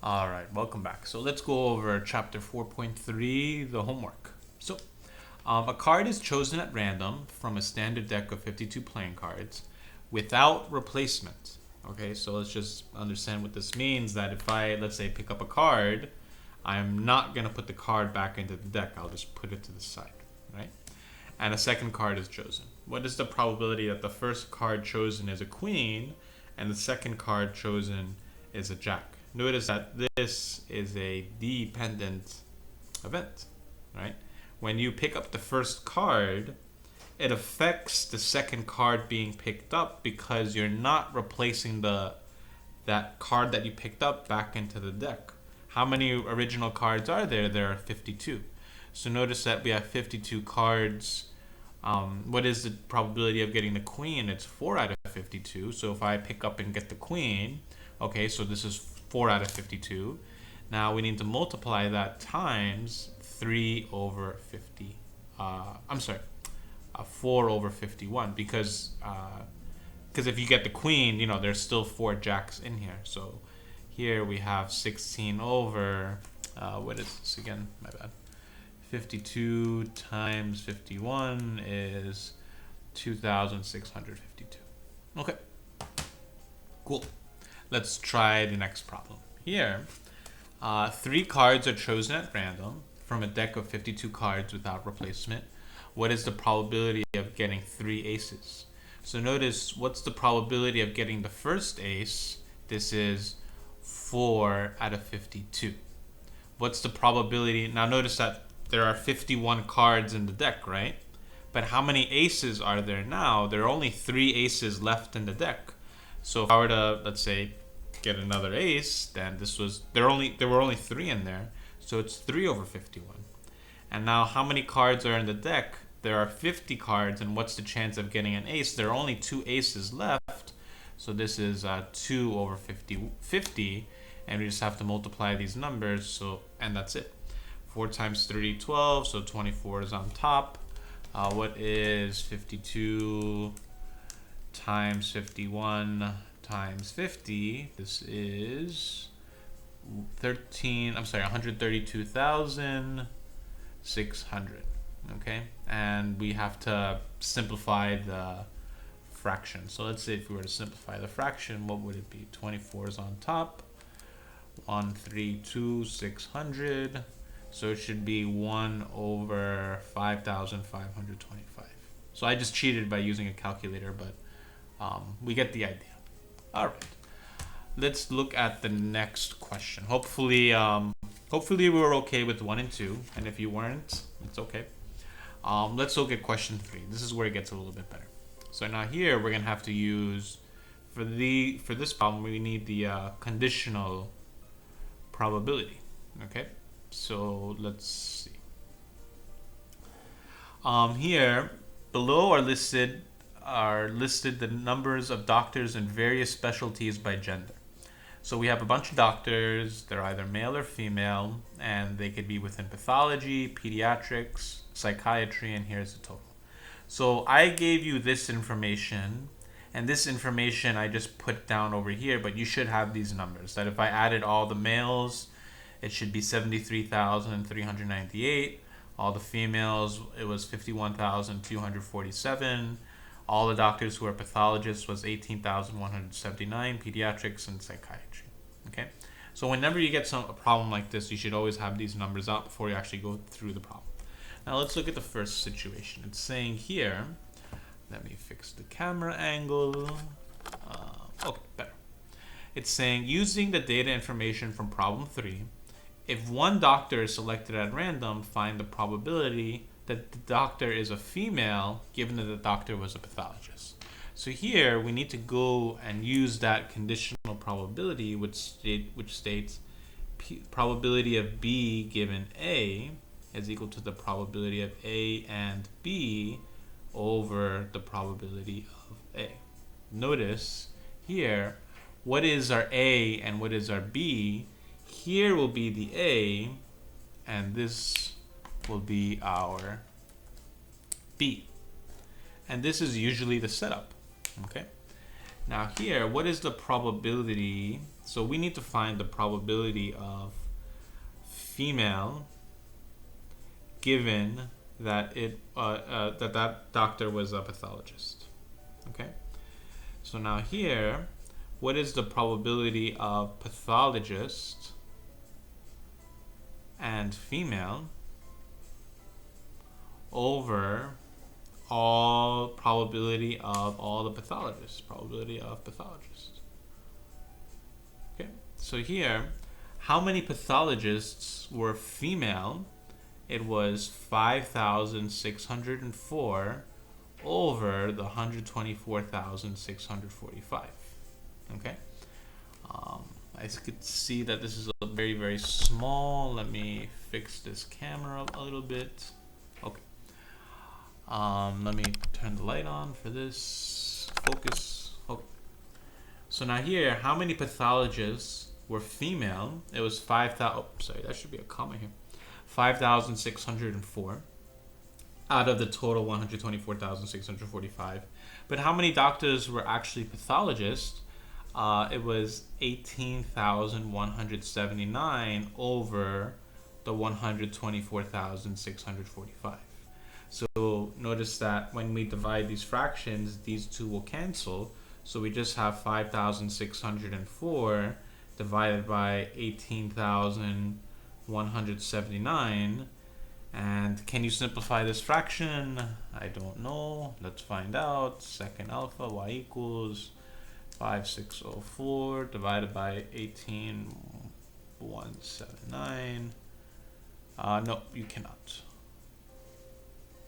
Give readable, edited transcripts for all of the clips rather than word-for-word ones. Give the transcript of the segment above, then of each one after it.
All right, welcome back. So let's go over chapter 4.3, the homework. A card is chosen at random from a standard deck of 52 playing cards without replacement. Okay, so let's just understand what this means, that if I, let's say, pick up a card, I'm not going to put the card back into the deck. I'll just put it to the side, right? And a second card is chosen. What is the probability that the first card chosen is a queen and the second card chosen is a jack? Notice that this is a dependent event, right? When you pick up the first card, it affects the second card being picked up because you're not replacing that card that you picked up back into the deck. How many original cards are there? There are 52. So notice that we have 52 cards. What is the probability of getting the queen? It's 4 out of 52. So if I pick up and get the queen, okay, so this is 4 out of 52. Now we need to multiply that times 3 over 50. I'm sorry, 4 over 51 because if you get the queen, there's still 4 jacks in here. So here we have 16 over, what is this again? My bad. 52 times 51 is 2,652. Okay, cool. Let's try the next problem. Here, 3 cards are chosen at random from a deck of 52 cards without replacement. What is the probability of getting 3 aces? So notice, what's the probability of getting the first ace? This is 4 out of 52. What's the probability? Now notice that there are 51 cards in the deck, right? But how many aces are there now? There are only 3 aces left in the deck. So if I were to, let's say, get another ace, then there were only 3 in there. So it's 3 over 51. And now how many cards are in the deck? There are 50 cards, and what's the chance of getting an ace? There are only 2 aces left. So this is 2 over 50, and we just have to multiply these numbers, and that's it. 4 times 30, 12, so 24 is on top. What is 52 times 51 times 50? This is 132,600. Okay, and we have to simplify the fraction. So let's say if we were to simplify the fraction, what would it be? 24 is on top. 132,600. So it should be 1 over 5,525. So I just cheated by using a calculator, but we get the idea. All right. Let's look at the next question. Hopefully we were okay with 1 and 2, and if you weren't, it's okay. Let's look at question 3. This is where it gets a little bit better. So now here we're gonna have to use for this problem we need the conditional probability. Okay, so let's see. Here below are listed the numbers of doctors in various specialties by gender. So we have a bunch of doctors. They're either male or female, and they could be within pathology, pediatrics, psychiatry, and here's the total. So I gave you this information, and this information I just put down over here, but you should have these numbers. That if I added all the males, it should be 73,398. All the females, it was 51,247. All the doctors who are pathologists was 18,179, pediatrics and psychiatry. Okay, so whenever you get a problem like this, you should always have these numbers out before you actually go through the problem. Now let's look at the first situation. It's saying here, let me fix the camera angle. Okay, better. It's saying using the data information from problem 3, if one doctor is selected at random, find the probability that the doctor is a female given that the doctor was a pathologist. So here we need to go and use that conditional probability which states probability of B given A is equal to the probability of A and B over the probability of A. Notice here, what is our A and what is our B? Here will be the A, and this will be our B. And this is usually the setup, okay? Now here, what is the probability? So we need to find the probability of female given that that doctor was a pathologist. Okay. So now here, what is the probability of pathologist and female over all probability of all the pathologists, probability of pathologists. Okay, so here, how many pathologists were female? It was 5,604 over the 124,645. Okay, I could see that this is a very, very small. Let me fix this camera a little bit. Okay. Let me turn the light on for this. Focus. Okay. So now here, how many pathologists were female? It was 5,000. Oh, sorry, that should be a comma here. 5,604 out of the total 124,645. But how many doctors were actually pathologists? It was 18,179 over the 124,645. So notice that when we divide these fractions, these two will cancel. So we just have 5,604 divided by 18,179. And can you simplify this fraction? I don't know. Let's find out. Second alpha, y equals 5,604 divided by 18,179. No, you cannot.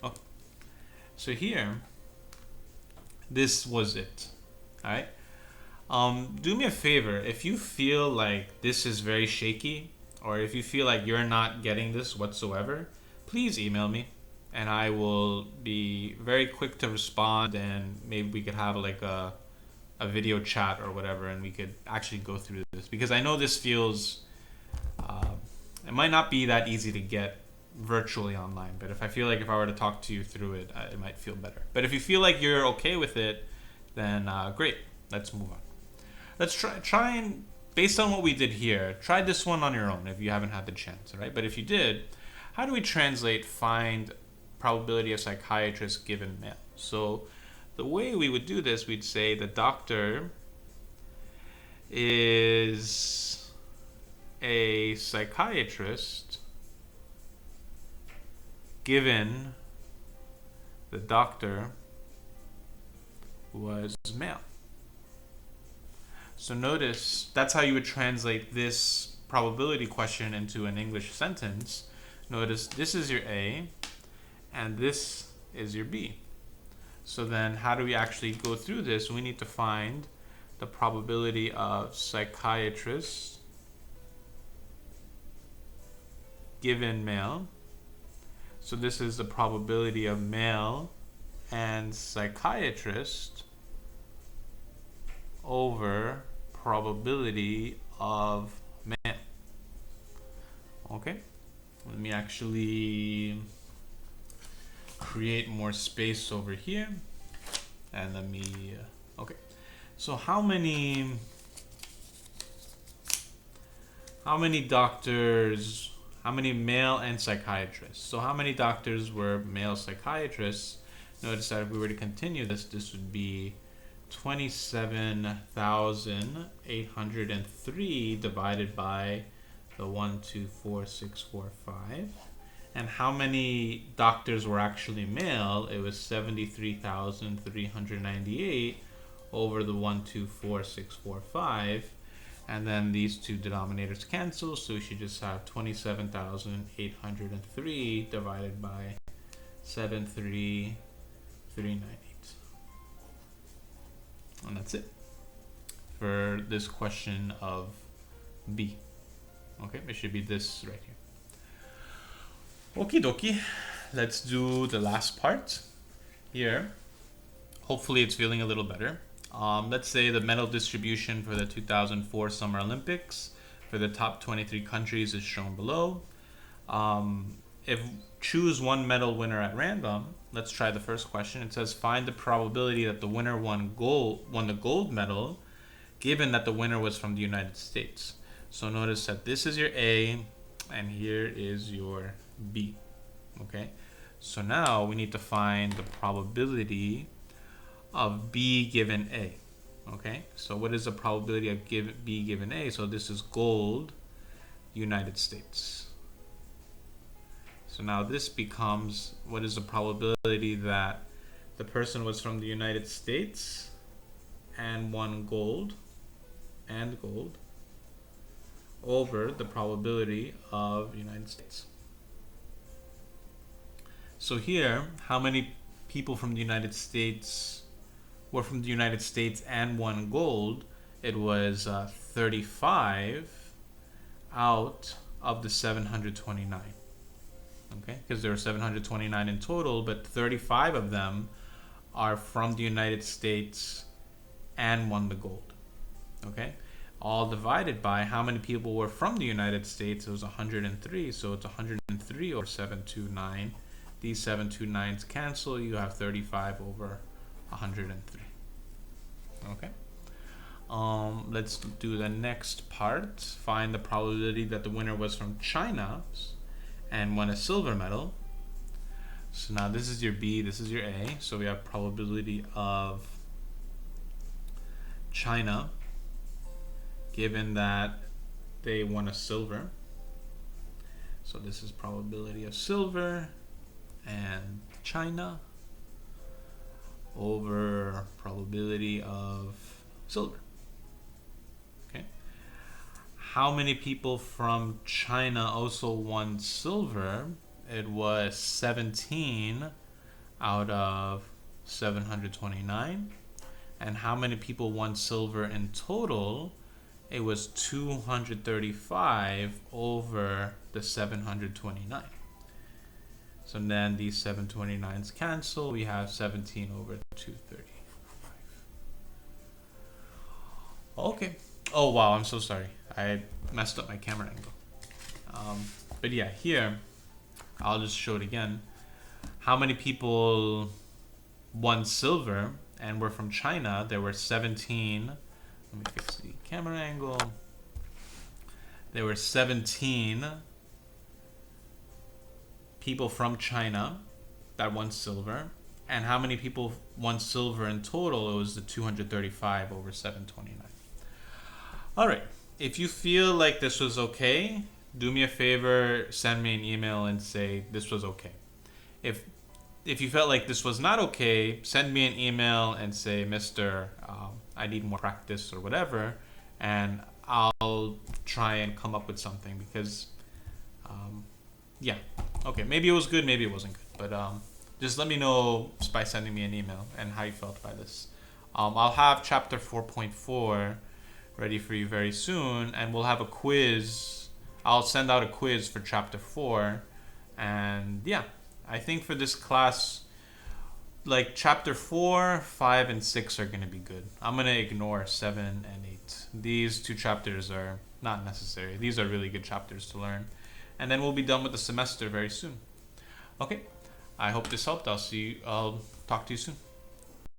Okay. So here, this was it. All right. Do me a favor. If you feel like this is very shaky, or if you feel like you're not getting this whatsoever, please email me, and I will be very quick to respond. And maybe we could have like a video chat or whatever, and we could actually go through this, because I know this feels it might not be that easy to get virtually online, but if I feel like if I were to talk to you through it, it might feel better. But if you feel like you're okay with it, then great. Let's move on. Let's try and, based on what we did here, try this one on your own if you haven't had the chance, right? But if you did, how do we translate find probability of psychiatrist given male? So the way we would do this, we'd say the doctor is a psychiatrist given the doctor was male. So notice that's how you would translate this probability question into an English sentence. Notice this is your A and this is your B. So then how do we actually go through this? We need to find the probability of psychiatrist given male. So this is the probability of male and psychiatrist over probability of male. Okay, let me actually create more space over here, and let me okay, so how many doctors, how many male and psychiatrists? So how many doctors were male psychiatrists? Notice that if we were to continue this, this would be 27,803 divided by the 124,645. And how many doctors were actually male? It was 73,398 over the 124,645. And then these two denominators cancel, so we should just have 27,803 divided by 73,398. And that's it for this question of B. Okay, it should be this right here. Okie dokie, let's do the last part here. Hopefully it's feeling a little better. Let's say the medal distribution for the 2004 Summer Olympics for the top 23 countries is shown below. If choose one medal winner at random, let's try the first question. It says find the probability that the winner won the gold medal, given that the winner was from the United States. So notice that this is your A, and here is your B. Okay, so now we need to find the probability of B given A. Okay, so what is the probability of B given A? So this is gold, United States. So now this becomes, what is the probability that the person was from the United States and won gold over the probability of United States. So here, how many people from the United States were from the United States and won gold? It was 35 out of the 729. Okay, because there were 729 in total, but 35 of them are from the United States and won the gold. Okay, all divided by how many people were from the United States. It was 103, so it's 103 over 729. These 729s cancel. You have 35 over 103. Okay. Let's do the next part. Find the probability that the winner was from China and won a silver medal. So now this is your B, this is your A. So we have probability of China, given that they won a silver. So this is probability of silver and China over probability of silver. Okay. How many people from China also won silver? It was 17 out of 729. And how many people won silver in total? It was 235 over the 729. So then these 729s cancel. We have 17 over 235. Okay. Oh, wow. I'm so sorry. I messed up my camera angle. But yeah, here, I'll just show it again. How many people won silver and were from China? There were 17. Let me fix the camera angle. There were 17 people from China that won silver. And how many people won silver in total? It was the 235 over 729. All right. If you feel like this was okay, do me a favor, send me an email and say this was okay. If you felt like this was not okay, send me an email and say, Mr. I need more practice or whatever, and I'll try and come up with something because, yeah. Okay, maybe it was good, maybe it wasn't good, but just let me know by sending me an email and how you felt by this. I'll have chapter 4.4 ready for you very soon, and we'll have a quiz. I'll send out a quiz for chapter 4, and yeah, I think for this class, like chapter 4, 5, and 6 are going to be good. I'm going to ignore 7 and 8. These two chapters are not necessary. These are really good chapters to learn. And then we'll be done with the semester very soon. Okay, I hope this helped. I'll talk to you soon.